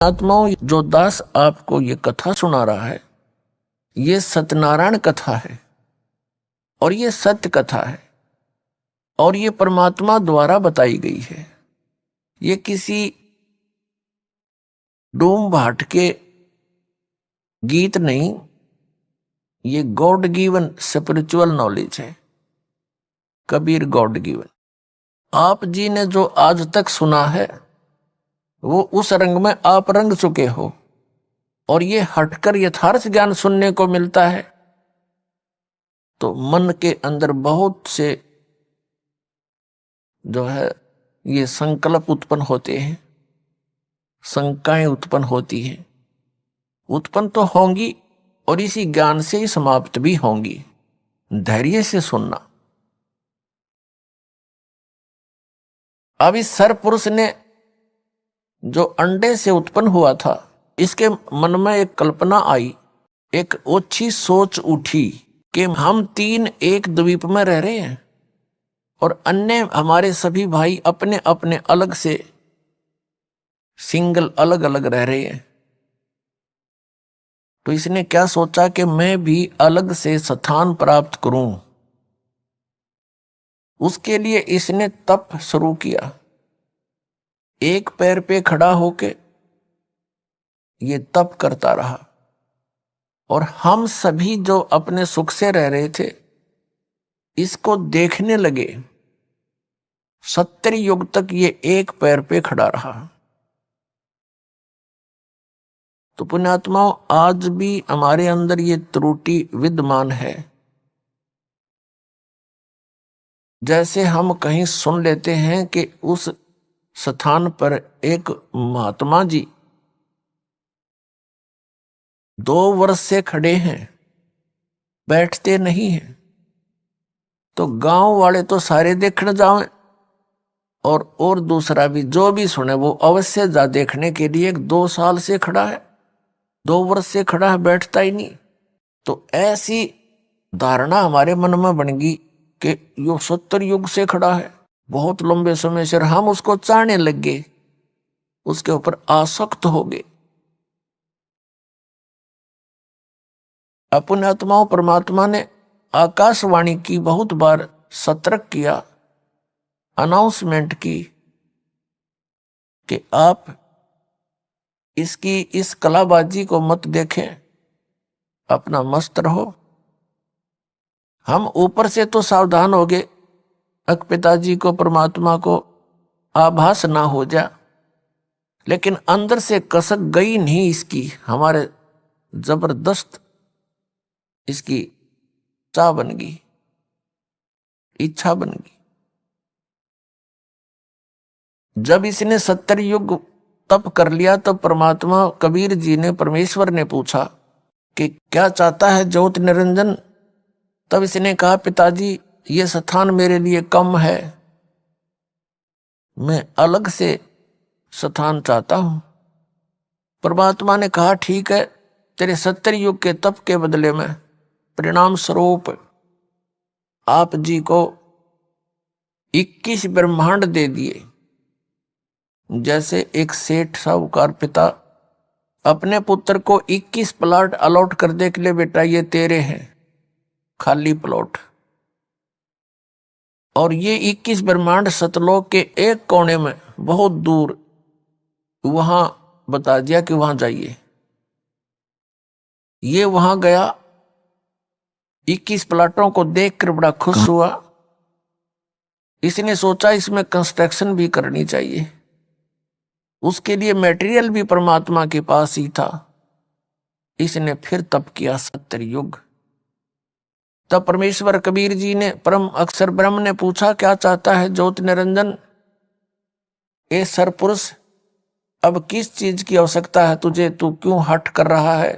आत्माओं, जो दास आपको ये कथा सुना रहा है, ये सत्यनारायण कथा है और ये सत्य कथा है और ये परमात्मा द्वारा बताई गई है। ये किसी डूम भाट के गीत नहीं, ये गॉड गिवन स्पिरिचुअल नॉलेज है, कबीर गॉड गिवन। आप जी ने जो आज तक सुना है वो उस रंग में आप रंग चुके हो और ये हटकर यथार्थ ज्ञान सुनने को मिलता है तो मन के अंदर बहुत से जो है ये संकल्प उत्पन्न होते हैं, शंकाएं उत्पन्न होती हैं, उत्पन्न तो होंगी और इसी ज्ञान से ही समाप्त भी होंगी। धैर्य से सुनना। अब इस सरपुरुष ने जो अंडे से उत्पन्न हुआ था, इसके मन में एक कल्पना आई, एक ओछी सोच उठी कि हम तीन एक द्वीप में रह रहे हैं और अन्य हमारे सभी भाई अपने अपने अलग से सिंगल अलग अलग रह रहे हैं। तो इसने क्या सोचा कि मैं भी अलग से स्थान प्राप्त करूं। उसके लिए इसने तप शुरू किया। एक पैर पे खड़ा होके ये तप करता रहा और हम सभी जो अपने सुख से रह रहे थे इसको देखने लगे। 70 युग तक ये एक पैर पे खड़ा रहा। तो पुण्यात्माओं, आज भी हमारे अंदर ये त्रुटि विद्यमान है। जैसे हम कहीं सुन लेते हैं कि उस स्थान पर एक महात्मा जी 2 वर्ष से खड़े हैं, बैठते नहीं हैं, तो गांव वाले तो सारे देखने जाएं और दूसरा भी जो भी सुने वो अवश्य जा देखने के लिए। 2 साल से खड़ा है, 2 वर्ष से खड़ा है, बैठता ही नहीं। तो ऐसी धारणा हमारे मन में बन गई कि यो 70 युग से खड़ा है, बहुत लंबे समय से। हम उसको चाहने लग गए, उसके ऊपर आसक्त हो गए। अपने आत्माओं, परमात्मा ने आकाशवाणी की, बहुत बार सतर्क किया, अनाउंसमेंट की कि आप इसकी इस कलाबाजी को मत देखें, अपना मस्त रहो। हम ऊपर से तो सावधान हो गए, अक पिताजी को, परमात्मा को आभास ना हो जा, लेकिन अंदर से कसक गई नहीं इसकी। हमारे जबरदस्त इसकी चाह बन गई, इच्छा बन गई। जब इसने 70 युग तप कर लिया तब परमात्मा कबीर जी ने, परमेश्वर ने पूछा कि क्या चाहता है ज्योत निरंजन। तब इसने कहा, पिताजी ये स्थान मेरे लिए कम है, मैं अलग से स्थान चाहता हूं। परमात्मा ने कहा, ठीक है, तेरे 70 युग के तप के बदले में परिणाम स्वरूप आप जी को 21 ब्रह्मांड दे दिए। जैसे एक सेठ साहूकार पिता अपने पुत्र को 21 प्लॉट अलॉट कर दे के लिए, बेटा ये तेरे हैं, खाली प्लॉट। और ये 21 ब्रह्मांड सतलोक के एक कोने में बहुत दूर वहां बता दिया कि वहां जाइए। ये वहां गया, 21 प्लाटों को देखकर बड़ा खुश हुआ। इसने सोचा इसमें कंस्ट्रक्शन भी करनी चाहिए। उसके लिए मटेरियल भी परमात्मा के पास ही था। इसने फिर तप किया 70 युग। तब परमेश्वर कबीर जी ने, परम अक्षर ब्रह्म ने पूछा, क्या चाहता है ज्योत निरंजन। ए सरपुरुष, अब किस चीज की आवश्यकता है तुझे, तू क्यों हट कर रहा है।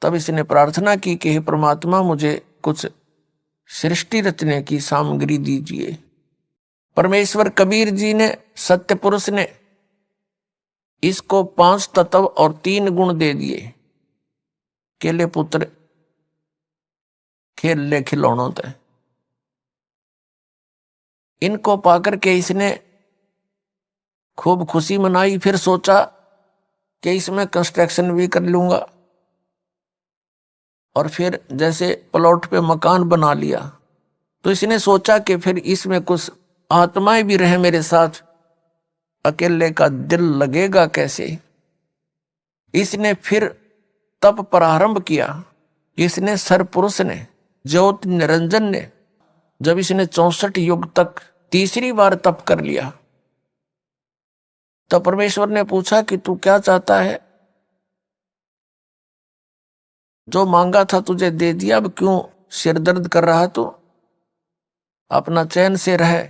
तब इसने प्रार्थना की कि हे परमात्मा, मुझे कुछ सृष्टि रचने की सामग्री दीजिए। परमेश्वर कबीर जी ने, सत्य पुरुष ने इसको 5 तत्व और 3 गुण दे दिए। केले पुत्र खेल ले खिलौनों ते। इनको पाकर के इसने खूब खुशी मनाई। फिर सोचा कि इसमें कंस्ट्रक्शन भी कर लूंगा, और फिर जैसे प्लॉट पे मकान बना लिया, तो इसने सोचा कि फिर इसमें कुछ आत्माएं भी रहे मेरे साथ, अकेले का दिल लगेगा कैसे। इसने फिर तप प्रारंभ किया। इसने सरपुरुष ने, ज्योति निरंजन ने, जब इसने 64 युग तक तीसरी बार तप कर लिया, तो परमेश्वर ने पूछा कि तू क्या चाहता है? जो मांगा था तुझे दे दिया, अब क्यों सिर दर्द कर रहा तू? अपना चैन से रहे।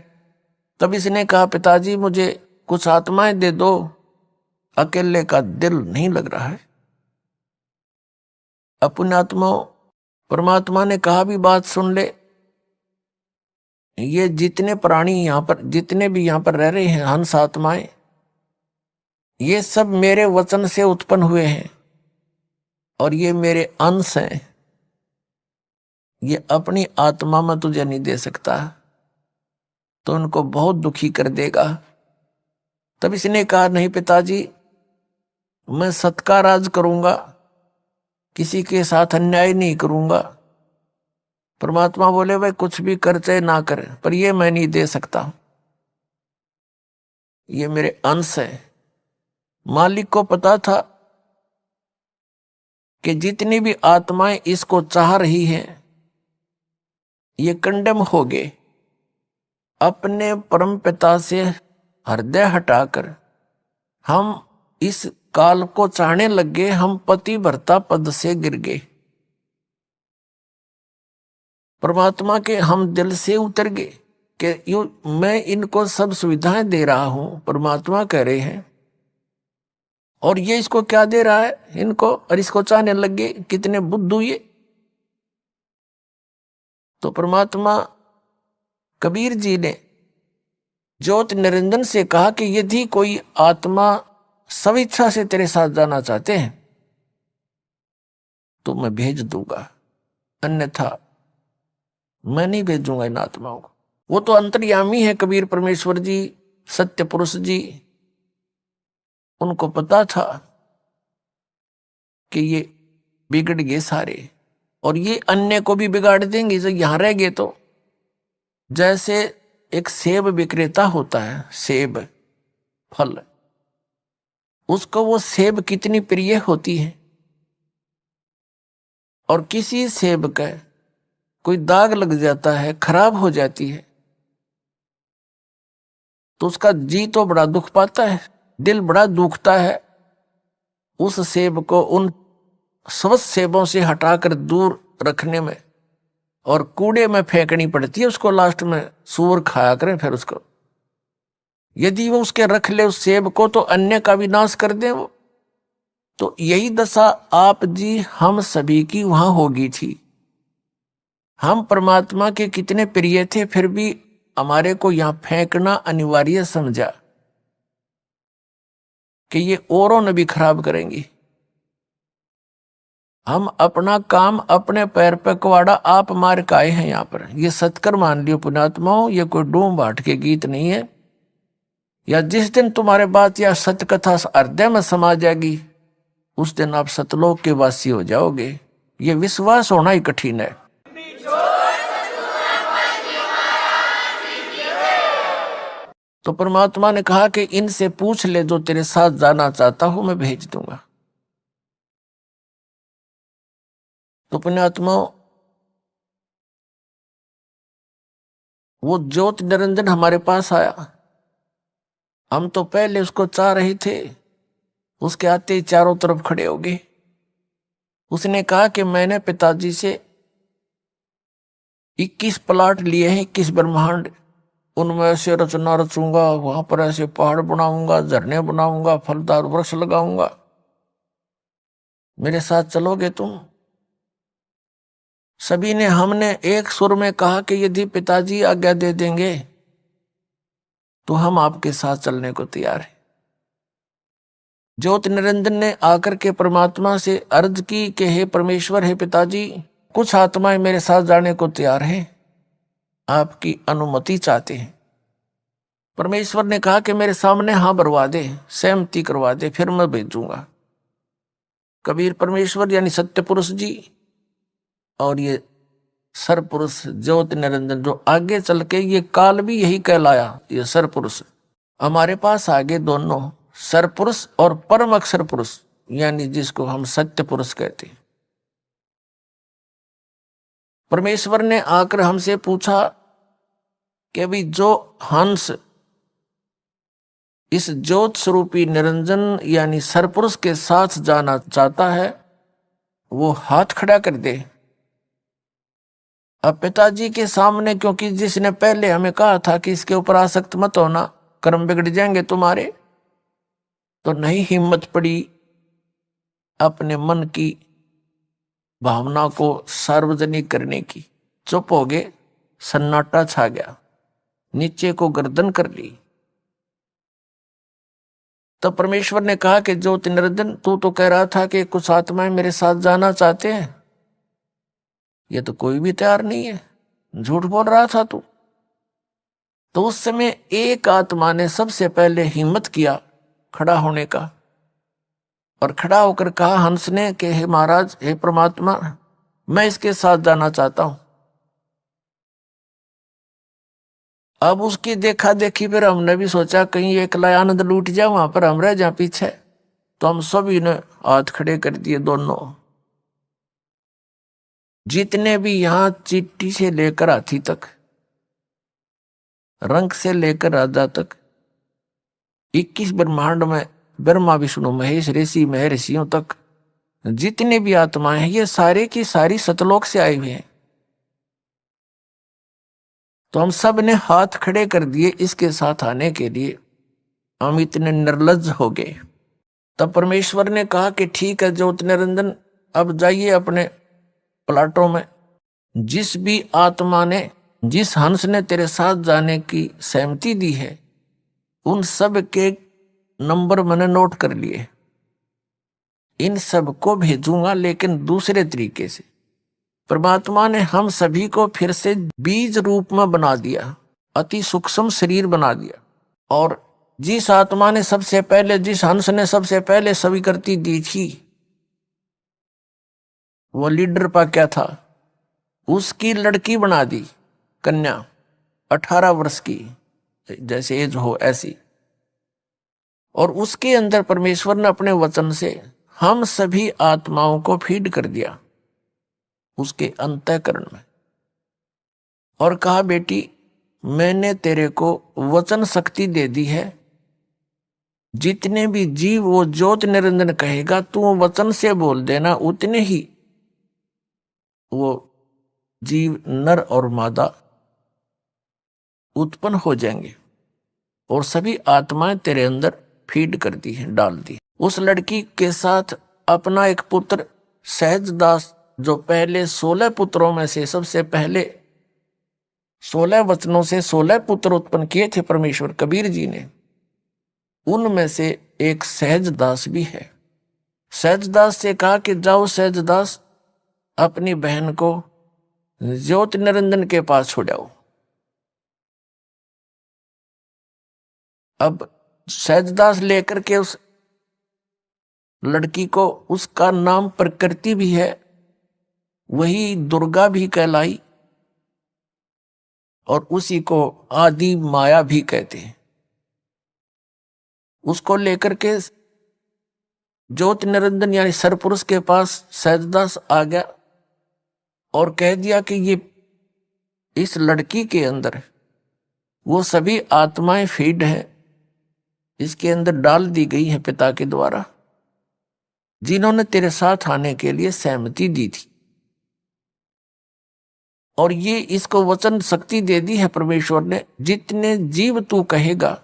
तब इसने कहा, पिताजी मुझे कुछ आत्माएं दे दो, अकेले का दिल नहीं लग रहा है। अपने आत्मा परमात्मा ने कहा भी बात सुन ले, ये जितने प्राणी यहां पर, जितने भी यहां पर रह रहे हैं हंस आत्माएं, ये सब मेरे वचन से उत्पन्न हुए हैं और ये मेरे अंश हैं। ये अपनी आत्मा में तुझे नहीं दे सकता, तो उनको बहुत दुखी कर देगा। तब इसने कहा, नहीं पिताजी, मैं सत का राज करूंगा, किसी के साथ अन्याय नहीं करूंगा। परमात्मा बोले, भाई कुछ भी कर चाहे ना करे, पर ये मैं नहीं दे सकता, ये मेरे अंश है। मालिक को पता था कि जितनी भी आत्माएं इसको चाह रही हैं, ये कंडेम हो गए। अपने परम पिता से हृदय हटाकर हम इस काल को चाहने लग गए, हम पति भर्ता पद से गिर गए। परमात्मा के हम दिल से उतर गए कि यू मैं इनको सब सुविधाएं दे रहा हूं, परमात्मा कह रहे हैं, और ये इसको क्या दे रहा है इनको, और इसको चाहने लग गए। कितने बुद्धू ये। तो परमात्मा कबीर जी ने ज्योति निरंजन से कहा कि यदि कोई आत्मा स्वेच्छा से तेरे साथ जाना चाहते हैं तो मैं भेज दूंगा, अन्यथा मैं नहीं भेजूंगा इन आत्माओं को। वो तो अंतर्यामी है कबीर परमेश्वर जी, सत्य पुरुष जी। उनको पता था कि ये बिगड़ गए सारे, और ये अन्य को भी बिगाड़ देंगे जो यहां रह गए। तो जैसे एक सेब विक्रेता होता है, सेब फल, उसको वो सेब कितनी प्रिय होती है, और किसी सेब का कोई दाग लग जाता है, खराब हो जाती है, तो उसका जी तो बड़ा दुख पाता है, दिल बड़ा दुखता है। उस सेब को उन स्वस्थ सेबों से हटाकर दूर रखने में और कूड़े में फेंकनी पड़ती है उसको, लास्ट में सूअर खाया करें फिर उसको। यदि वो उसके रख ले उस सेब को, तो अन्य का भी नाश कर दे वो। तो यही दशा आप जी हम सभी की वहां होगी थी। हम परमात्मा के कितने प्रिय थे, फिर भी हमारे को यहां फेंकना अनिवार्य समझा कि ये औरों ने भी खराब करेंगी। हम अपना काम अपने पैर पे कुवाड़ा आप मार के आए हैं यहाँ पर। ये सत्कर मान लियो पुण्यात्माओं, ये कोई डूम बाट के गीत नहीं है। या जिस दिन तुम्हारे बात या सत्य कथा हृदय में समा जाएगी, उस दिन आप सतलोक के वासी हो जाओगे। ये विश्वास होना ही कठिन है। तो परमात्मा ने कहा कि इनसे पूछ ले, जो तेरे साथ जाना चाहता हूं मैं भेज दूंगा। तो पुण्यात्मा, वो ज्योति निरंजन हमारे पास आया। हम तो पहले उसको चाह रहे थे, उसके आते ही चारों तरफ खड़े हो गए। उसने कहा कि मैंने पिताजी से 21 प्लाट लिए हैं, 21 ब्रह्मांड, उनमें ऐसे रचना रचूंगा, वहां पर ऐसे पहाड़ बनाऊंगा, झरने बनाऊंगा, फलदार वृक्ष लगाऊंगा, मेरे साथ चलोगे तुम? सभी ने, हमने एक सुर में कहा कि यदि पिताजी आज्ञा दे देंगे तो हम आपके साथ चलने को तैयार हैं। ज्योति निरंजन ने आकर के परमात्मा से अर्ज की कि हे परमेश्वर, हे पिताजी, कुछ आत्माएं मेरे साथ जाने को तैयार हैं, आपकी अनुमति चाहते हैं। परमेश्वर ने कहा कि मेरे सामने हाँ भरवा दे, सहमति करवा दे, फिर मैं भेजूंगा। कबीर परमेश्वर यानी सत्य पुरुष जी और ये सरपुरुष ज्योत निरंजन जो आगे चल के ये काल भी यही कहलाया, ये सरपुरुष। हमारे पास आगे दोनों सरपुरुष और परम अक्षर पुरुष यानी जिसको हम सत्य पुरुष कहते हैं। परमेश्वर ने आकर हमसे पूछा कि अभी जो हंस इस ज्योत स्वरूपी निरंजन यानी सरपुरुष के साथ जाना चाहता है वो हाथ खड़ा कर दे। अब पिताजी के सामने, क्योंकि जिसने पहले हमें कहा था कि इसके ऊपर आसक्त मत होना, कर्म बिगड़ जाएंगे तुम्हारे, तो नहीं हिम्मत पड़ी अपने मन की भावना को सार्वजनिक करने की। चुप हो गए, सन्नाटा छा गया, नीचे को गर्दन कर ली। तब परमेश्वर ने कहा कि ज्योति निरंजन, तू तो कह रहा था कि कुछ आत्माएं मेरे साथ जाना चाहते हैं, ये तो कोई भी तैयार नहीं है, झूठ बोल रहा था तू। तो उस समय एक आत्मा ने सबसे पहले हिम्मत किया खड़ा होने का और खड़ा होकर कहा हंस ने कि हे महाराज, हे परमात्मा, मैं इसके साथ जाना चाहता हूं। अब उसकी देखा देखी फिर हमने भी सोचा कहीं एकला आनंद लूट जाए, वहां पर हम रह जाए पीछे, तो हम सभी ने हाथ खड़े कर दिए दोनों। जितने भी यहां चींटी से लेकर हाथी तक, रंग से लेकर राजा तक, 21 ब्रह्मांड में ब्रह्मा विष्णु महेश ऋषि महर्षियों तक जितने भी आत्माएं हैं, ये सारे की सारी सतलोक से आए हुए हैं। तो हम सब ने हाथ खड़े कर दिए इसके साथ आने के लिए। हम इतने निर्लज्ज हो गए। तब परमेश्वर ने कहा कि ठीक है ज्योति निरंजन, अब जाइए अपने प्लाटों में। जिस भी आत्मा ने, जिस हंस ने तेरे साथ जाने की सहमति दी है, उन सब के नंबर मैंने नोट कर लिए। इन सब को भेजूंगा लेकिन दूसरे तरीके से। परमात्मा ने हम सभी को फिर से बीज रूप में बना दिया, अति सूक्ष्म शरीर बना दिया। और जिस आत्मा ने सबसे पहले, जिस हंस ने सबसे पहले स्वीकृति दी थी, वो लीडर पा क्या था, उसकी लड़की बना दी, कन्या 18 वर्ष की, जैसे एज हो ऐसी। और उसके अंदर परमेश्वर ने अपने वचन से हम सभी आत्माओं को फीड कर दिया उसके अंतःकरण में, और कहा बेटी मैंने तेरे को वचन शक्ति दे दी है। जितने भी जीव वो ज्योत निरंजन कहेगा, तू वचन से बोल देना, उतने ही वो जीव नर और मादा उत्पन्न हो जाएंगे। और सभी आत्माएं तेरे अंदर फीड कर दी है, डाल दी। उस लड़की के साथ अपना एक पुत्र सहजदास, जो पहले 16 पुत्रों में से सबसे पहले 16 वचनों से 16 पुत्र उत्पन्न किए थे परमेश्वर कबीर जी ने, उनमें से एक सहजदास भी है। सहजदास से कहा कि जाओ सहजदास, अपनी बहन को ज्योति निरंजन के पास छोड़ाओ। अब सहजदास लेकर के उस लड़की को, उसका नाम प्रकृति भी है, वही दुर्गा भी कहलाई, और उसी को आदि माया भी कहते हैं। उसको लेकर के ज्योति निरंजन यानी सरपुरुष के पास सहजदास आ गया और कह दिया कि ये इस लड़की के अंदर वो सभी आत्माएं फीड हैं, इसके अंदर डाल दी गई है पिता के द्वारा, जिन्होंने तेरे साथ आने के लिए सहमति दी थी। और ये इसको वचन शक्ति दे दी है परमेश्वर ने, जितने जीव तू कहेगा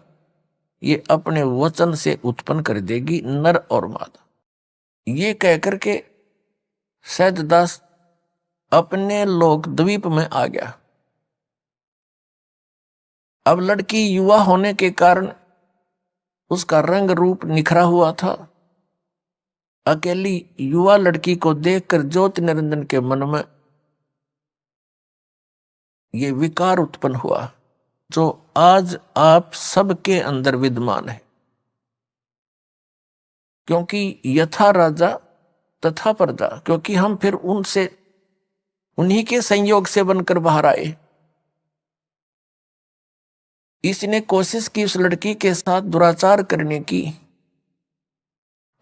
ये अपने वचन से उत्पन्न कर देगी, नर और मादा। ये कहकर के सहजदास अपने लोक द्वीप में आ गया। अब लड़की युवा होने के कारण उसका रंग रूप निखरा हुआ था। अकेली युवा लड़की को देखकर ज्योति निरंजन के मन में ये विकार उत्पन्न हुआ, जो आज आप सबके अंदर विद्यमान है। क्योंकि यथा राजा तथा प्रजा, क्योंकि हम फिर उनसे उन्हीं के संयोग से बनकर बाहर आए। इसने कोशिश की उस लड़की के साथ दुराचार करने की।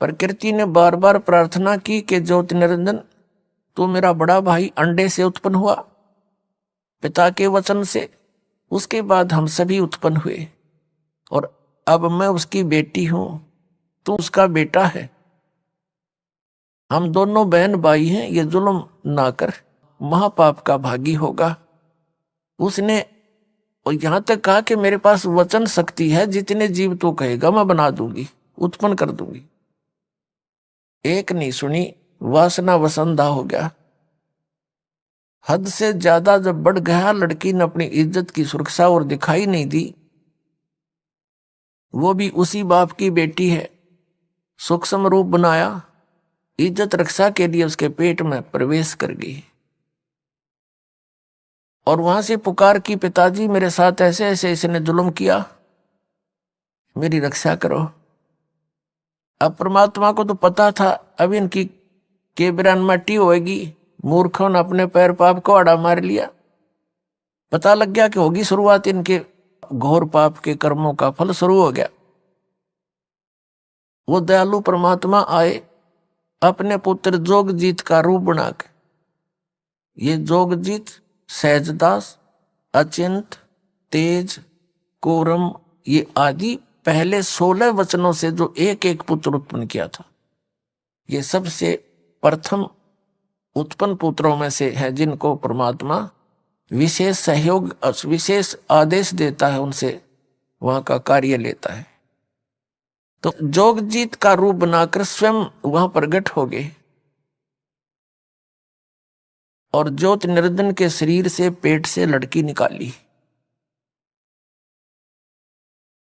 प्रकृति ने बार बार प्रार्थना की कि ज्योति निरंजन, तू मेरा बड़ा भाई अंडे से उत्पन्न हुआ, पिता के वचन से। उसके बाद हम सभी उत्पन्न हुए और अब मैं उसकी बेटी हूं, तू उसका बेटा है। हम दोनों बहन भाई हैं, ये जुल्म ना कर, महापाप का भागी होगा। उसने और यहां तक कहा कि मेरे पास वचन शक्ति है, जितने जीव तू कहेगा मैं बना दूंगी, उत्पन्न कर दूंगी। एक नहीं सुनी, वासना वसंधा हो गया। हद से ज्यादा जब बढ़ गया, लड़की ने अपनी इज्जत की सुरक्षा और दिखाई नहीं दी। वो भी उसी बाप की बेटी है, सूक्ष्म रूप बनाया, इज्जत रक्षा के लिए उसके पेट में प्रवेश कर गई और वहां से पुकार की, पिताजी मेरे साथ ऐसे ऐसे इसने जुल्म किया, मेरी रक्षा करो। अब परमात्मा को तो पता था अब इनकी केबरान मट्टी होएगी। मूर्खों ने अपने पैर पाप को आड़ा मार लिया। पता लग गया कि होगी शुरुआत इनके घोर पाप के कर्मों का फल शुरू हो गया। वो दयालु परमात्मा आए अपने पुत्र जोगजीत का रूप बनाकर। ये जोगजीत, सहजदास, अचिंत, तेज, कोरम, ये आदि पहले 16 वचनों से जो एक एक पुत्र उत्पन्न किया था, ये सबसे प्रथम उत्पन्न पुत्रों में से है, जिनको परमात्मा विशेष सहयोग, विशेष आदेश देता है, उनसे वहां का कार्य लेता है। तो जोगजीत का रूप बनाकर स्वयं वहां प्रकट हो गए और ज्योति निरंजन के शरीर से, पेट से लड़की निकाली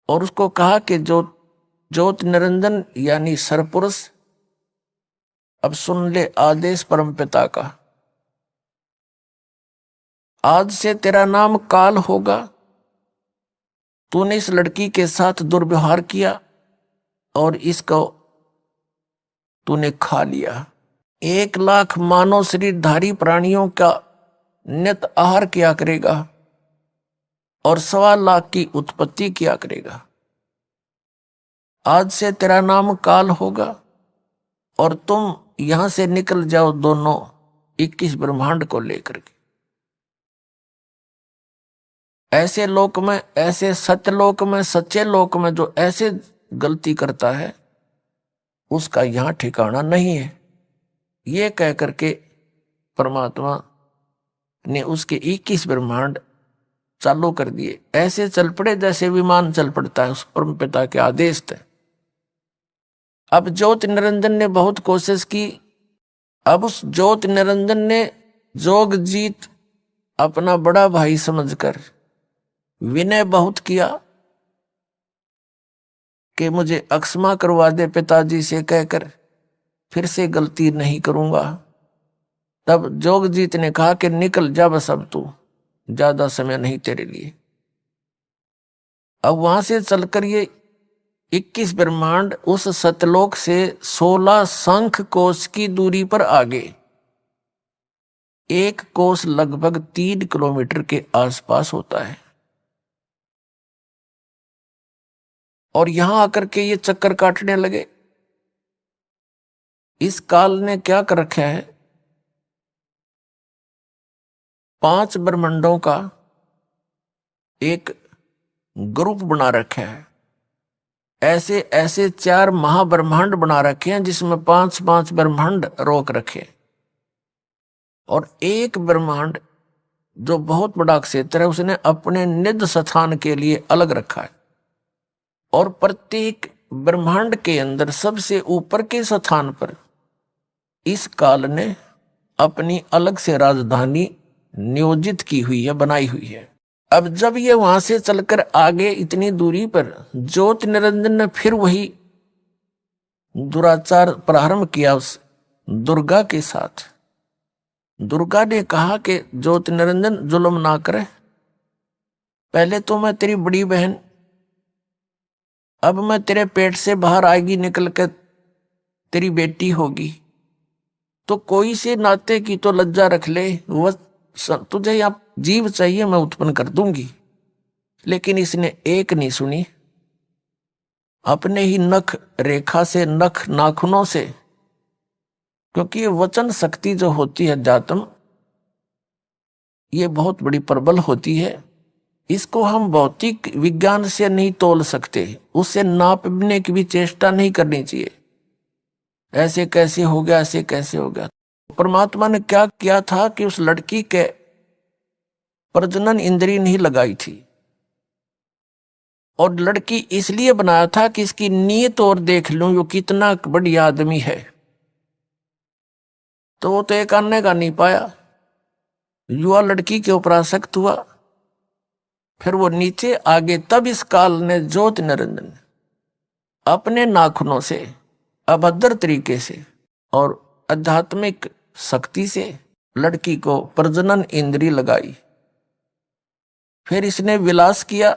और उसको कहा कि ज्योति निरंजन यानी सरपुरुष, अब सुन ले आदेश परमपिता का। आज से तेरा नाम काल होगा। तूने इस लड़की के साथ दुर्व्यवहार किया और इसको तूने खा लिया। 1,00,000 मानव शरीरधारी प्राणियों का नित आहार किया करेगा और 1,25,000 की उत्पत्ति किया करेगा। आज से तेरा नाम काल होगा और तुम यहां से निकल जाओ, दोनों 21 ब्रह्मांड को लेकर के। ऐसे लोक में, ऐसे सत्यलोक में, सच्चे लोक में जो ऐसे गलती करता है उसका यहां ठिकाना नहीं है। ये कह करके परमात्मा ने उसके 21 ब्रह्मांड चालू कर दिए। ऐसे चल पड़े जैसे विमान चल पड़ता है, उस परम पिता के आदेश थे। अब ज्योति निरंजन ने बहुत कोशिश की। अब उस ज्योति निरंजन ने जोगजीत अपना बड़ा भाई समझकर विनय बहुत किया कि मुझे अक्षमा करवा दे पिताजी से कहकर, फिर से गलती नहीं करूंगा। तब जोगजीत ने कहा कि निकल जा बस, अब तू, ज्यादा समय नहीं तेरे लिए। अब वहां से चलकर ये 21 ब्रह्मांड उस सतलोक से 16 शंख कोश की दूरी पर आगे, एक कोस लगभग 3 किलोमीटर के आसपास होता है। और यहां आकर के ये चक्कर काटने लगे। इस काल ने क्या कर रखा है, 5 ब्रह्मांडों का एक ग्रुप बना रखा है। ऐसे ऐसे 4 महाब्रह्मांड बना रखे हैं जिसमें 5-5 ब्रह्मांड रोक रखे, और एक ब्रह्मांड जो बहुत बड़ा क्षेत्र है उसने अपने निज स्थान के लिए अलग रखा है। और प्रत्येक ब्रह्मांड के अंदर सबसे ऊपर के स्थान पर इस काल ने अपनी अलग से राजधानी नियोजित की हुई है, बनाई हुई है। अब जब ये वहां से चलकर आगे इतनी दूरी पर ज्योति निरंजन ने फिर वही दुराचार प्रारंभ किया उस दुर्गा के साथ। दुर्गा ने कहा कि ज्योति निरंजन जुल्म ना करे, पहले तो मैं तेरी बड़ी बहन, अब मैं तेरे पेट से बाहर आएगी निकल कर तेरी बेटी होगी। तो कोई से नाते की तो लज्जा रख ले, वह तुझे यहाँ जीव चाहिए मैं उत्पन्न कर दूंगी। लेकिन इसने एक नहीं सुनी, अपने ही नख रेखा से, नख नाखूनों से, क्योंकि ये वचन शक्ति जो होती है अध्यात्म, ये बहुत बड़ी प्रबल होती है। इसको हम भौतिक विज्ञान से नहीं तोल सकते, उससे नापने की भी चेष्टा नहीं करनी चाहिए। ऐसे कैसे हो गया, ऐसे कैसे हो गया। परमात्मा ने क्या किया था कि उस लड़की के प्रजनन इंद्री नहीं लगाई थी, और लड़की इसलिए बनाया था कि इसकी नीयत और देख लूं यो कितना बढ़िया आदमी है। तो वो तो एक आने का नहीं पाया, युवा लड़की के ऊपर आसक्त हुआ, फिर वो नीचे आगे। तब इस काल ने ज्योति निरंजन अपने नाखूनों से, अभद्र तरीके से और आध्यात्मिक शक्ति से लड़की को प्रजनन इंद्री लगाई। फिर इसने विलास किया,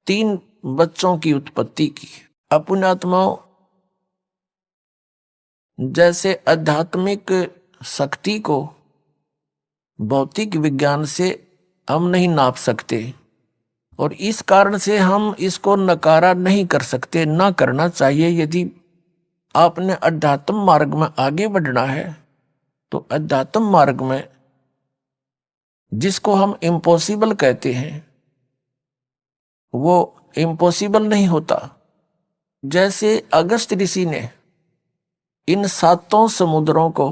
3 बच्चों की उत्पत्ति की। अपने आत्माओं, जैसे आध्यात्मिक शक्ति को भौतिक विज्ञान से हम नहीं नाप सकते, और इस कारण से हम इसको नकारा नहीं कर सकते, ना करना चाहिए। यदि आपने अध्यात्म मार्ग में आगे बढ़ना है तो अध्यात्म मार्ग में जिसको हम इम्पॉसिबल कहते हैं वो इम्पॉसिबल नहीं होता। जैसे अगस्त ऋषि ने इन 7 समुद्रों को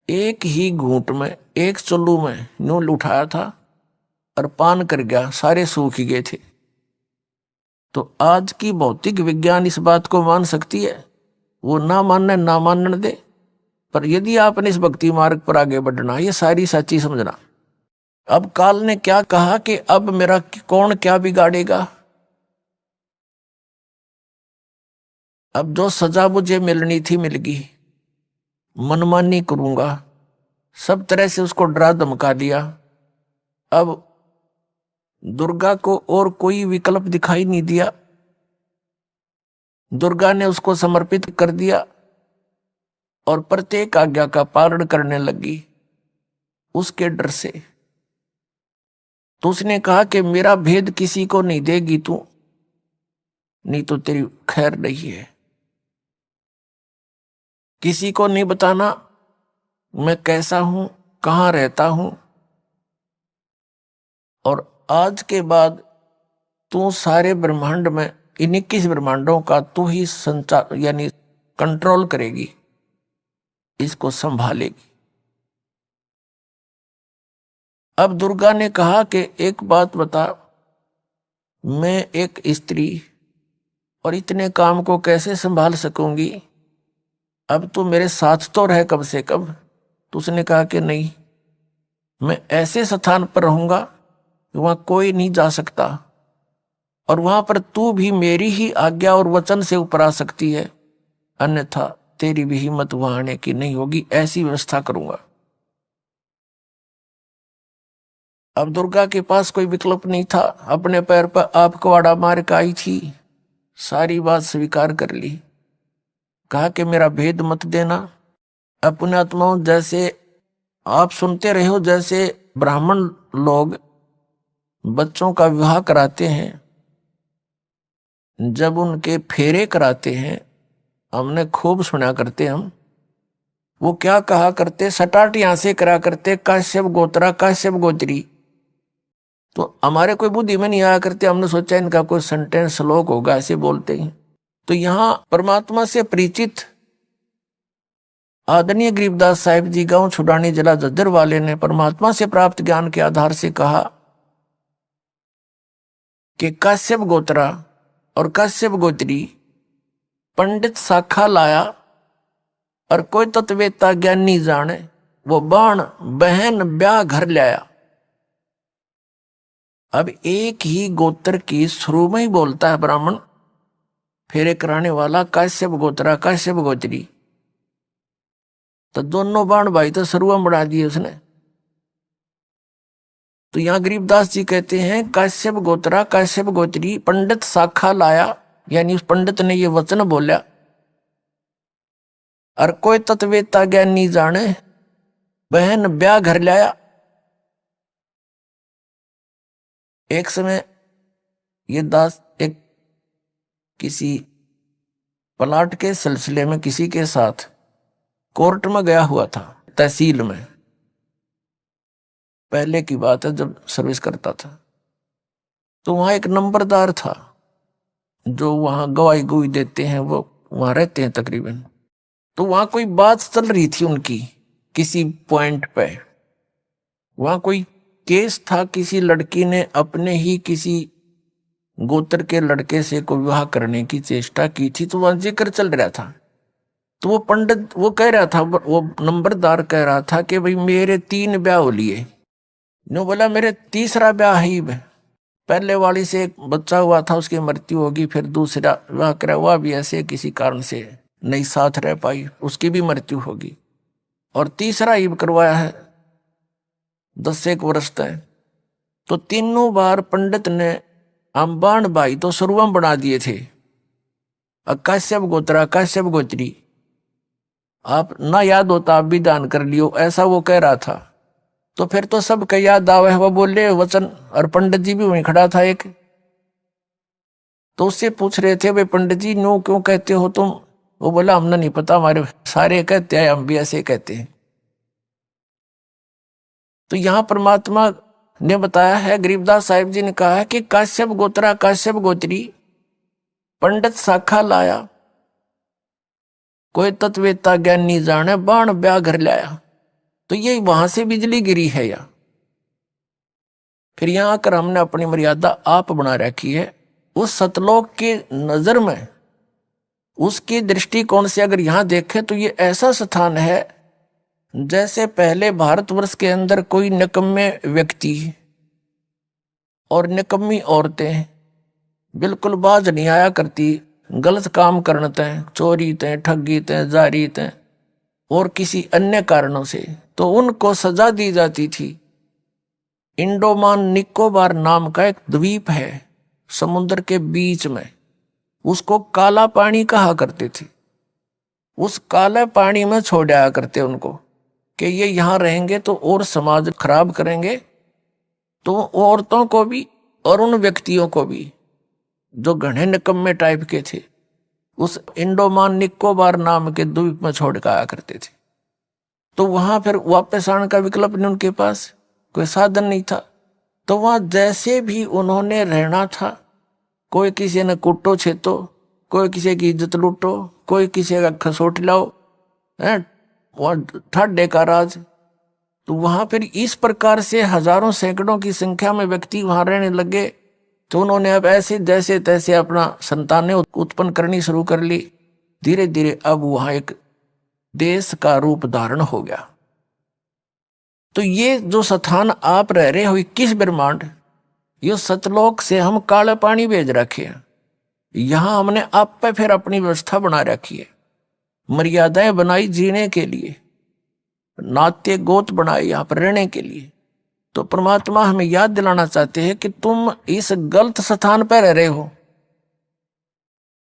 एक ही घूंट में, एक चुल्लू में यूं उठाया था और पान कर गया, सारे सूख गए थे। तो आज की भौतिक विज्ञान इस बात को मान सकती है, वो ना मानने ना मानने दे, पर यदि आपने इस भक्ति मार्ग पर आगे बढ़ना, ये सारी सच्ची समझना। अब काल ने क्या कहा कि अब मेरा कौन क्या बिगाड़ेगा, अब जो सजा मुझे मिलनी थी मिल गई, मनमानी करूंगा, सब तरह से उसको डरा धमका दिया। अब दुर्गा को और कोई विकल्प दिखाई नहीं दिया, दुर्गा ने उसको समर्पित कर दिया और प्रत्येक आज्ञा का पालन करने लगी उसके डर से। तो उसने कहा कि मेरा भेद किसी को नहीं देगी तू, नहीं तो तेरी खैर नहीं है। किसी को नहीं बताना मैं कैसा हूं, कहां रहता हूं, और आज के बाद तू सारे ब्रह्मांड में, इन 21 ब्रह्मांडों का तू ही संचार यानी कंट्रोल करेगी, इसको संभालेगी। अब दुर्गा ने कहा कि एक बात बता, मैं एक स्त्री और इतने काम को कैसे संभाल सकूंगी, अब तू मेरे साथ तो रह कम से कम। तो उसने कहा कि नहीं, मैं ऐसे स्थान पर रहूंगा वहां कोई नहीं जा सकता, और वहां पर तू भी मेरी ही आज्ञा और वचन से ऊपर आ सकती है, अन्यथा तेरी भी हिम्मत वहां आने की नहीं होगी, ऐसी व्यवस्था करूंगा। अब दुर्गा के पास कोई विकल्प नहीं था, अपने पैर पर आप कुआड़ा मार के आई थी, सारी बात स्वीकार कर ली। कहा कि मेरा भेद मत देना। अपने आत्माओं, जैसे आप सुनते रहे हो, जैसे ब्राह्मण लोग बच्चों का विवाह कराते हैं, जब उनके फेरे कराते हैं, हमने खूब सुना करते हम, वो क्या कहा करते, सटाट यहां से करा करते, काश्यप गोत्रा काश्यप गोत्री। तो हमारे कोई बुद्धि में नहीं आया करते, हमने सोचा इनका कोई सेंटेंस श्लोक होगा, ऐसे बोलते हैं। तो यहां परमात्मा से परिचित आदरणीय गरीबदास साहिब जी गांव छुड़ानी जिला जज्जर वाले ने परमात्मा से प्राप्त ज्ञान के आधार से कहा कि काश्यप गोत्रा और काश्यप गोत्री पंडित शाखा लाया, और कोई तत्वेता ज्ञानी जाने वो बाण बहन ब्याह घर लाया। अब एक ही गोत्र की शुरू में ही बोलता है ब्राह्मण फेरे कराने वाला काश्यप गोत्रा काश्यप गोत्री, तो दोनों बाण भाई तो सरुआ बढ़ा दिए उसने। तो यहां गरीबदास जी कहते हैं काश्यप गोत्रा काश्यप गोत्री पंडित शाखा लाया, यानी उस पंडित ने ये वचन बोला, और कोई तत्वेता ज्ञानी जाने बहन ब्याह घर लाया। एक समय ये दास एक किसी प्लाट के सिलसिले में किसी के साथ कोर्ट में गया हुआ था, तहसील में। पहले की बात है जब सर्विस करता था। तो वहां एक नंबरदार था जो वहां गवाही गुई देते हैं, वो वहां रहते हैं तकरीबन। तो वहां कोई बात चल रही थी उनकी किसी पॉइंट पे। वहां कोई केस था, किसी लड़की ने अपने ही किसी गोत्र के लड़के से कोई विवाह करने की चेष्टा की थी, तो वहां जिक्र चल रहा था। तो वो पंडित वो कह रहा था, वो नंबरदार कह रहा था कि भाई मेरे 3 ब्याह हो लिए। नो बोला मेरे तीसरा ब्याह ही है। पहले वाली से एक बच्चा हुआ था, उसकी मृत्यु होगी, फिर दूसरा विवाह करा हुआ भी ऐसे किसी कारण से नहीं साथ रह पाई, उसकी भी मृत्यु होगी। और तीसरा ही करवाया है 10 एक वर्ष तक। तो तीनों बार पंडित ने अंबान भाई तो शुरुआत बना दिए थे, काश्यप गोत्रा काश्यप गोत्री, आप ना याद होता आप भी दान कर लियो, ऐसा वो कह रहा था। तो फिर तो सब का याद आवे, वो बोले वचन। और पंडित जी भी वहीं खड़ा था एक। तो उससे पूछ रहे थे भाई पंडित जी नो क्यों कहते हो तुम? वो बोला हमने नहीं पता, हमारे सारे कहते हैं, हम भी ऐसे कहते हैं। तो यहां परमात्मा ने बताया है, गरीबदास साहिब जी ने कहा है कि काश्यप गोत्रा काश्यप गोत्री पंडित शाखा लाया, कोई तत्वेता ज्ञानी जाने बाण ब्याह घर लाया। तो ये वहां से बिजली गिरी है या फिर यहां आकर हमने अपनी मर्यादा आप बना रखी है। उस सतलोक की नजर में, उसकी दृष्टिकोण से अगर यहां देखें तो ये ऐसा स्थान है जैसे पहले भारतवर्ष के अंदर कोई निकम्मे व्यक्ति और निकम्मी औरतें बिल्कुल बाज नहीं आया करती, गलत काम करने तय, चोरी तय, ठगी तय, जारी तय और किसी अन्य कारणों से, तो उनको सजा दी जाती थी। इंडोमान निकोबार नाम का एक द्वीप है समुद्र के बीच में, उसको काला पानी कहा करते थे। उस काले पानी में छोड़ आया करते उनको कि ये यहां रहेंगे तो और समाज खराब करेंगे। तो औरतों को भी और उन व्यक्तियों को भी जो घने निकम्मे टाइप के थे, उस इंडोमान निकोबार नाम के द्वीप में छोड़ कर आया करते थे। तो वहां फिर वापस आने का विकल्प नहीं, उनके पास कोई साधन नहीं था। तो वहां जैसे भी उन्होंने रहना था, कोई किसी ने कुटो छेतो, कोई किसी की इज्जत लूटो, कोई किसी का खसोट लाओ, है वहां ठाडे का राज। तो वहां फिर इस प्रकार से हजारों सैकड़ों की संख्या में व्यक्ति वहां रहने लगे। तो उन्होंने अब ऐसे जैसे तैसे अपना संतानें उत्पन्न करनी शुरू कर ली। धीरे धीरे अब वहां एक देश का रूप धारण हो गया। तो ये जो स्थान आप रह रहे हो 21 ब्रह्मांड, ये सतलोक से हम काले पानी भेज रखे हैं। यहां हमने आप पे फिर अपनी व्यवस्था बना रखी है, मर्यादाएं बनाई जीने के लिए, नाते गोत बनाए यहां पर रहने के लिए। तो परमात्मा हमें याद दिलाना चाहते हैं कि तुम इस गलत स्थान पर रह रहे हो,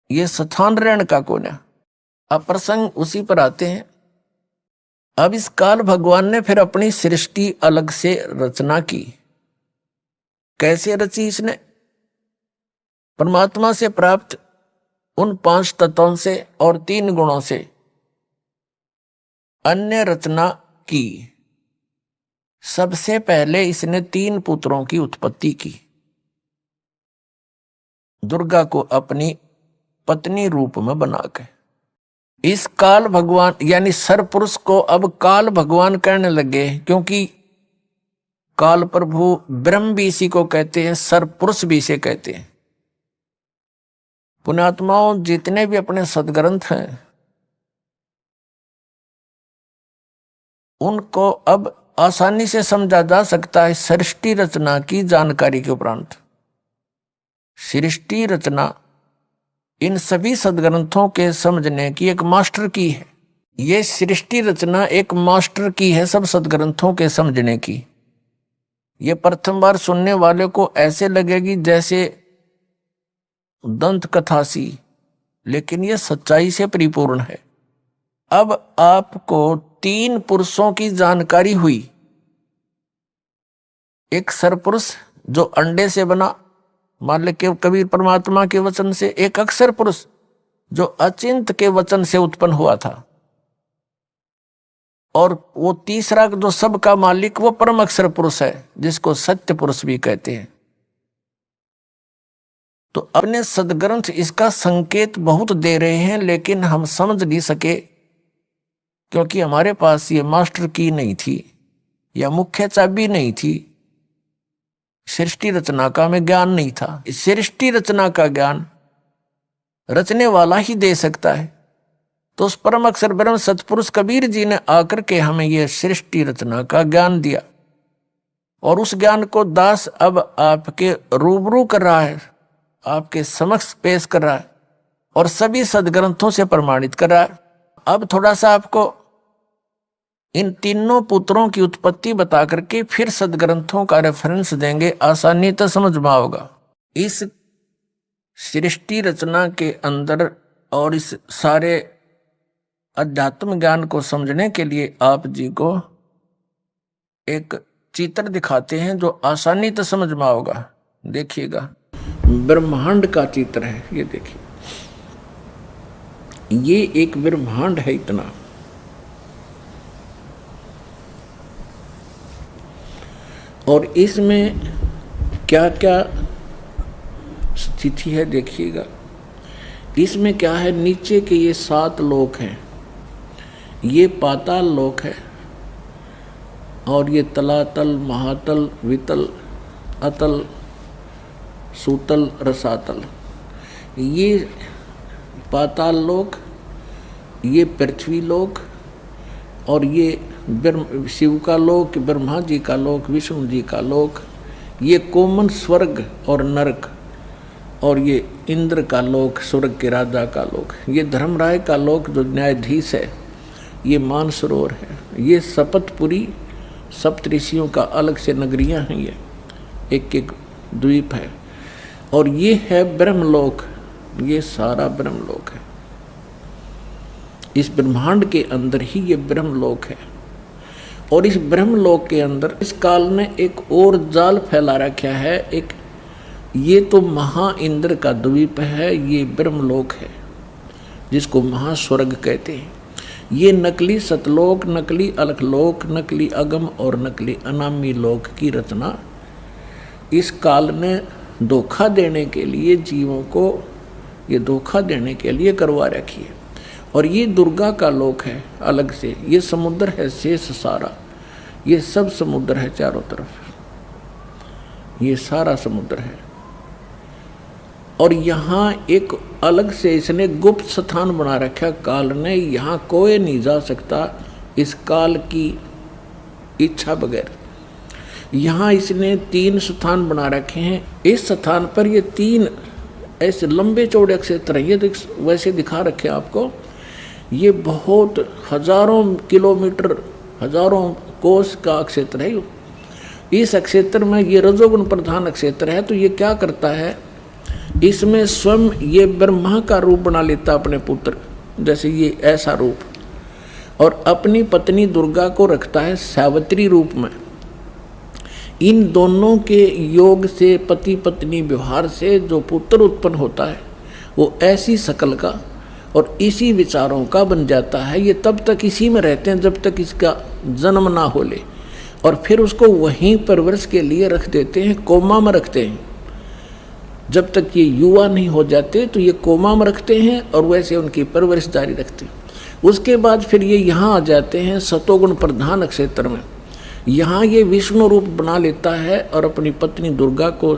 ये स्थान रहने का कौन है। अब प्रसंग उसी पर आते हैं। अब इस काल भगवान ने फिर अपनी सृष्टि अलग से रचना की। कैसे रची इसने? परमात्मा से प्राप्त उन 5 तत्वों से और 3 गुणों से अन्य रचना की। सबसे पहले इसने 3 पुत्रों की उत्पत्ति की। दुर्गा को अपनी पत्नी रूप में बनाकर इस काल भगवान यानी सरपुरुष को अब काल भगवान कहने लगे, क्योंकि काल प्रभु ब्रह्म भी इसी को कहते हैं, सरपुरुष भी इसे कहते हैं। पुण्यात्माओं, जितने भी अपने सदग्रंथ हैं उनको अब आसानी से समझा जा सकता है सृष्टि रचना की जानकारी के उपरांत। सृष्टि रचना इन सभी सदग्रंथों के समझने की एक मास्टर की है। ये सृष्टि रचना एक मास्टर की है सब सदग्रंथों के समझने की। ये प्रथम बार सुनने वाले को ऐसे लगेगी जैसे दंत कथा सी, लेकिन यह सच्चाई से परिपूर्ण है। अब आपको 3 पुरुषों की जानकारी हुई। एक सरपुरुष जो अंडे से बना, मान ले के कबीर परमात्मा के वचन से, एक अक्षर पुरुष जो अचिंत के वचन से उत्पन्न हुआ था, और वो तीसरा जो सबका मालिक वो परम अक्षर पुरुष है जिसको सत्य पुरुष भी कहते हैं। तो अपने सदग्रंथ इसका संकेत बहुत दे रहे हैं, लेकिन हम समझ नहीं सके क्योंकि हमारे पास ये मास्टर की नहीं थी या मुख्य चाबी नहीं थी। सृष्टि रचना का में ज्ञान नहीं था। सृष्टि रचना का ज्ञान रचने वाला ही दे सकता है। तो उस परम अक्षर ब्रह्म सतपुरुष कबीर जी ने आकर के हमें यह सृष्टि रचना का ज्ञान दिया, और उस ज्ञान को दास अब आपके रूबरू कर रहा है, आपके समक्ष पेश कर रहा है और सभी सदग्रंथों से प्रमाणित कर रहा है। अब थोड़ा सा आपको इन तीनों पुत्रों की उत्पत्ति बता करके फिर सदग्रंथों का रेफरेंस देंगे, आसानी तो समझ में आओगा। इस सृष्टि रचना के अंदर और इस सारे अध्यात्म ज्ञान को समझने के लिए आप जी को एक चित्र दिखाते हैं जो आसानी तो समझ में आओगा। देखिएगा, ब्रह्मांड का चित्र है, ये देखिए, ये एक ब्रह्मांड है इतना, और इसमें क्या क्या स्थिति है देखिएगा। इसमें क्या है, नीचे के ये 7 लोक हैं, ये पाताल लोक है, और ये तलातल, महातल, वितल, अतल, सूतल, रसातल, ये पाताल लोक, ये पृथ्वी लोक, और ये शिव का लोक, ब्रह्मा जी का लोक, विष्णु जी का लोक, ये कोमन स्वर्ग और नरक, और ये इंद्र का लोक, स्वर्ग के राजा का लोक, ये धर्मराय का लोक जो न्यायाधीश है, ये मानसरोवर है, ये शपथपुरी सप्तऋषियों का अलग से नगरियां हैं, ये एक एक द्वीप है, और ये है ब्रह्मलोक, ये सारा ब्रह्मलोक है। इस ब्रह्मांड के अंदर ही ये ब्रह्मलोक है, और इस ब्रह्मलोक के अंदर इस काल ने एक और जाल फैला रखा है। एक ये तो महा इंद्र का द्वीप है, ये ब्रह्मलोक है जिसको महास्वर्ग कहते हैं। ये नकली सतलोक, नकली अलखलोक, नकली अगम और नकली अनामी लोक की रचना इस काल ने धोखा देने के लिए, जीवों को ये धोखा देने के लिए करवा रखी है। और ये दुर्गा का लोक है अलग से, ये समुद्र है शेष सारा, ये सब समुद्र है चारों तरफ, ये सारा समुद्र है। और यहाँ एक अलग से इसने गुप्त स्थान बना रखा काल ने, यहाँ कोई नहीं जा सकता इस काल की इच्छा बगैर। यहाँ इसने 3 स्थान बना रखे हैं। इस स्थान पर ये 3 ऐसे लंबे चौड़े क्षेत्र हैं, ये वैसे दिखा रखे आपको। ये बहुत हजारों किलोमीटर, हजारों कोस का क्षेत्र है। इस क्षेत्र में ये रजोगुण प्रधान क्षेत्र है। तो ये क्या करता है, इसमें स्वयं ये ब्रह्मा का रूप बना लेता अपने पुत्र, जैसे ये ऐसा रूप, और अपनी पत्नी दुर्गा को रखता है सावित्री रूप में। इन दोनों के योग से, पति पत्नी व्यवहार से जो पुत्र उत्पन्न होता है वो ऐसी शकल का और इसी विचारों का बन जाता है। ये तब तक इसी में रहते हैं जब तक इसका जन्म ना हो ले, और फिर उसको वहीं परवरिश के लिए रख देते हैं, कोमा में रखते हैं। जब तक ये युवा नहीं हो जाते तो ये कोमा में रखते हैं और वैसे उनकी परवरिश जारी रखते हैं। उसके बाद फिर ये यहाँ आ जाते हैं सतोगुण प्रधान क्षेत्र में। यहाँ ये विष्णु रूप बना लेता है और अपनी पत्नी दुर्गा को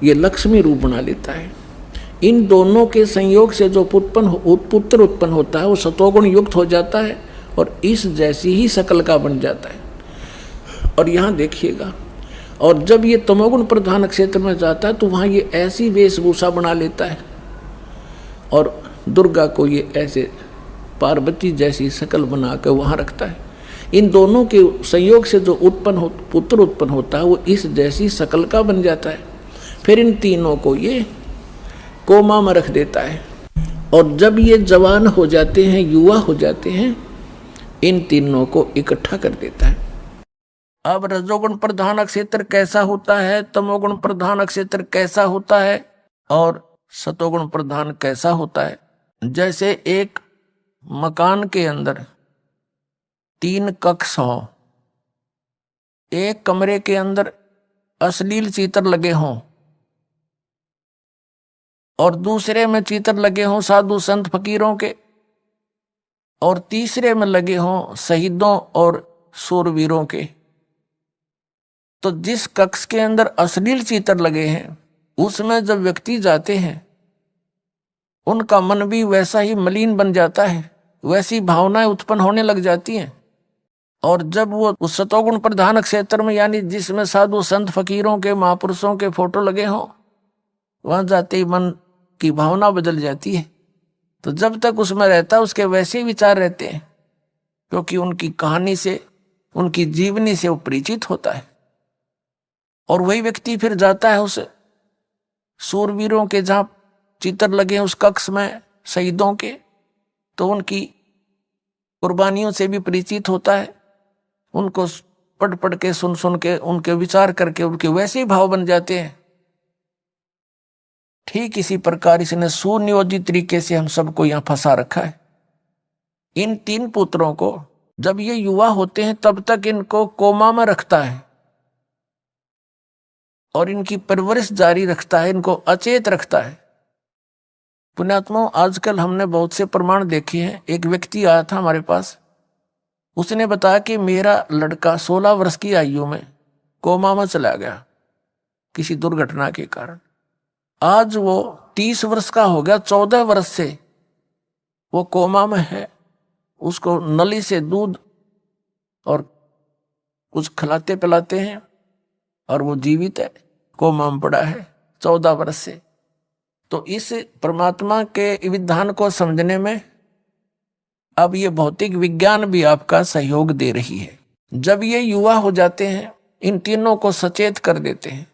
ये लक्ष्मी रूप बना लेता है। इन दोनों के संयोग से जो पुत्र उत्पन्न होता है वो सतोगुण युक्त हो जाता है और इस जैसी ही शकल का बन जाता है। और यहाँ देखिएगा, और जब ये तमोगुण प्रधान क्षेत्र में जाता है तो वहाँ ये ऐसी वेशभूषा बना लेता है और दुर्गा को ये ऐसे पार्वती जैसी शकल बना कर वहाँ रखता है। इन दोनों के संयोग से जो पुत्र उत्पन्न होता है वो इस जैसी शकल का बन जाता है। फिर इन तीनों को ये कोमा में रख देता है। और जब ये जवान हो जाते हैं, युवा हो जाते हैं, इन तीनों को इकट्ठा कर देता है। अब रजोगुण प्रधान अक्षेत्र कैसा होता है, तमोगुण प्रधान अक्षेत्र कैसा होता है और सतोगुण प्रधान कैसा होता है। जैसे एक मकान के अंदर 3 कक्ष हों, एक कमरे के अंदर अश्लील चित्र लगे हों और दूसरे में चित्र लगे हों साधु संत फकीरों के, और तीसरे में लगे हों शहीदों और शूरवीरों के, तो जिस कक्ष के अंदर अश्लील चित्र लगे हैं उसमें जब व्यक्ति जाते हैं उनका मन भी वैसा ही मलिन बन जाता है, वैसी भावनाएं उत्पन्न होने लग जाती हैं। और जब वो उस सतोगुण प्रधान क्षेत्र में, यानी जिसमें साधु संत फकीरों के महापुरुषों के फोटो लगे हों, वहां जाते ही मन की भावना बदल जाती है। तो जब तक उसमें रहता है उसके वैसे ही विचार रहते हैं, क्योंकि उनकी कहानी से, उनकी जीवनी से वो परिचित होता है। और वही व्यक्ति फिर जाता है उस शूरवीरों के जहां चित्र लगे हैं उस कक्ष में शहीदों के, तो उनकी कुर्बानियों से भी परिचित होता है, उनको पढ़ पढ़ के सुन सुन के उनके विचार करके उनके वैसे ही भाव बन जाते हैं। ठीक इसी प्रकार इसने सुनियोजित तरीके से हम सबको यहां फंसा रखा है। इन 3 पुत्रों को जब ये युवा होते हैं तब तक इनको कोमा में रखता है और इनकी परवरिश जारी रखता है, इनको अचेत रखता है। पुण्यात्माओं, आजकल हमने बहुत से प्रमाण देखे हैं। एक व्यक्ति आया था हमारे पास, उसने बताया कि मेरा लड़का 16 वर्ष की आयु में कोमा में चला गया किसी दुर्घटना के कारण। आज वो 30 वर्ष का हो गया, 14 वर्ष से वो कोमा में है। उसको नली से दूध और कुछ खिलाते पिलाते हैं और वो जीवित है, कोमा में पड़ा है 14 वर्ष से। तो इस परमात्मा के विधान को समझने में अब ये भौतिक विज्ञान भी आपका सहयोग दे रही है। जब ये युवा हो जाते हैं, इन तीनों को सचेत कर देते हैं।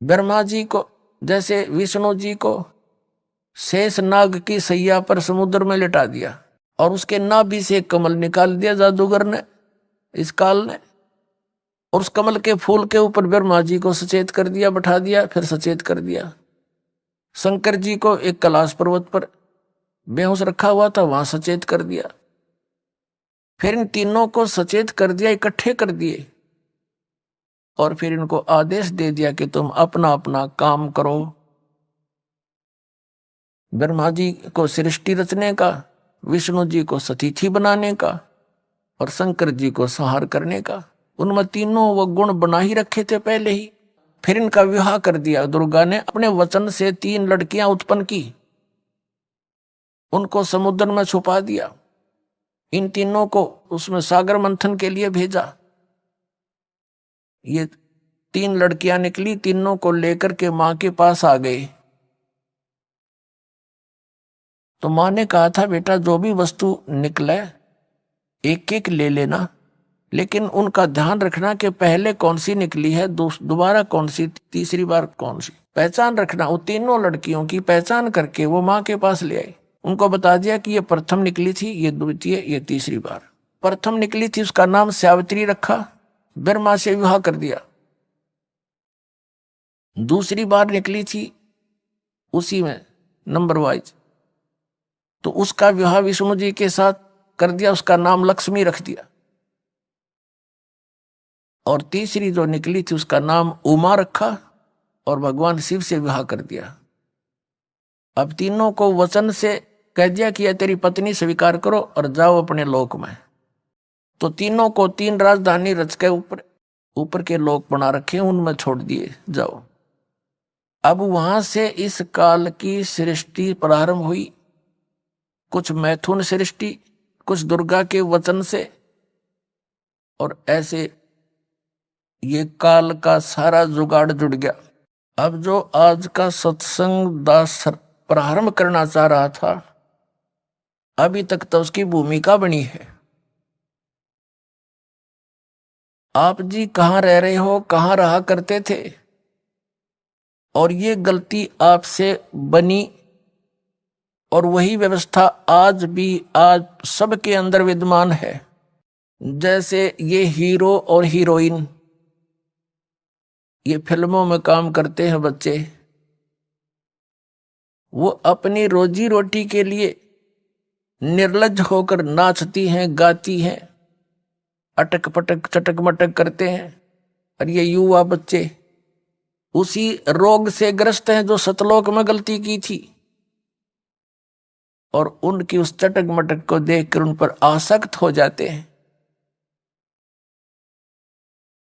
ब्रह्मा जी को, जैसे विष्णु जी को शेष नाग की सैया पर समुद्र में लिटा दिया और उसके नाभि से कमल निकाल दिया जादूगर ने, इस काल ने, और उस कमल के फूल के ऊपर ब्रह्मा जी को सचेत कर दिया, बैठा दिया, फिर सचेत कर दिया। शंकर जी को एक कैलाश पर्वत पर बेहोश रखा हुआ था, वहां सचेत कर दिया। फिर इन तीनों को सचेत कर दिया, इकट्ठे कर दिए और फिर इनको आदेश दे दिया कि तुम अपना अपना काम करो। ब्रह्मा जी को सृष्टि रचने का, विष्णु जी को सतिथि बनाने का और शंकर जी को संहार करने का। उनमें तीनों वो गुण बना ही रखे थे पहले ही। फिर इनका विवाह कर दिया। दुर्गा ने अपने वचन से 3 लड़कियां उत्पन्न की, उनको समुद्र में छुपा दिया। इन तीनों को उसमें सागर मंथन के लिए भेजा। ये 3 लड़कियां निकली, तीनों को लेकर के मां के पास आ गई। तो मां ने कहा था, बेटा जो भी वस्तु निकले एक एक ले लेना, लेकिन उनका ध्यान रखना कि पहले कौन सी निकली है, दोबारा कौन सी, तीसरी बार कौन सी, पहचान रखना। वो तीनों लड़कियों की पहचान करके वो मां के पास ले आई। उनको बता दिया कि ये प्रथम निकली थी, ये द्वितीय, ये तीसरी बार। प्रथम निकली थी उसका नाम सावित्री रखा, ब्रह्मा से विवाह कर दिया। दूसरी बार निकली थी उसी में नंबर वाइज, तो उसका विवाह विष्णु जी के साथ कर दिया, उसका नाम लक्ष्मी रख दिया। और तीसरी जो निकली थी उसका नाम उमा रखा और भगवान शिव से विवाह कर दिया। अब तीनों को वचन से कह दिया कि यह तेरी पत्नी स्वीकार करो और जाओ अपने लोक में। तो तीनों को 3 राजधानी रच के ऊपर के लोक बना रखे, उनमें छोड़ दिए, जाओ। अब वहां से इस काल की सृष्टि प्रारंभ हुई। कुछ मैथुन सृष्टि, कुछ दुर्गा के वचन से, और ऐसे ये काल का सारा जुगाड़ जुड़ गया। अब जो आज का सत्संग दास प्रारंभ करना चाह रहा था, अभी तक तो उसकी भूमिका बनी है। आप जी कहाँ रह रहे हो, कहाँ रहा करते थे, और ये गलती आपसे बनी और वही व्यवस्था आज सबके अंदर विद्यमान है। जैसे ये हीरो और हीरोइन, ये फिल्मों में काम करते हैं बच्चे, वो अपनी रोजी रोटी के लिए निर्लज्ज होकर नाचती हैं, गाती हैं, अटक पटक चटक मटक करते हैं। और ये युवा बच्चे उसी रोग से ग्रस्त हैं जो सतलोक में गलती की थी, और उनकी उस चटक मटक को देखकर उन पर आसक्त हो जाते हैं।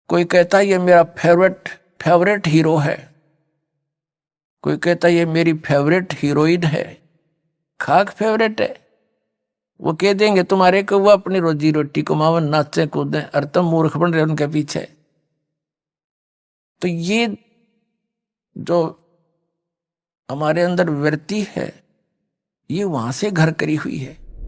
कोई कहता है ये मेरा फेवरेट हीरो है, कोई कहता है ये मेरी फेवरेट हीरोइन है। खाक फेवरेट है, वो कह देंगे तुम्हारे को वो अपनी रोजी रोटी को मावन नाचे कूदें और तुम मूर्ख बन रहे उनके पीछे। तो ये जो हमारे अंदर वृत्ति है ये वहां से घर करी हुई है।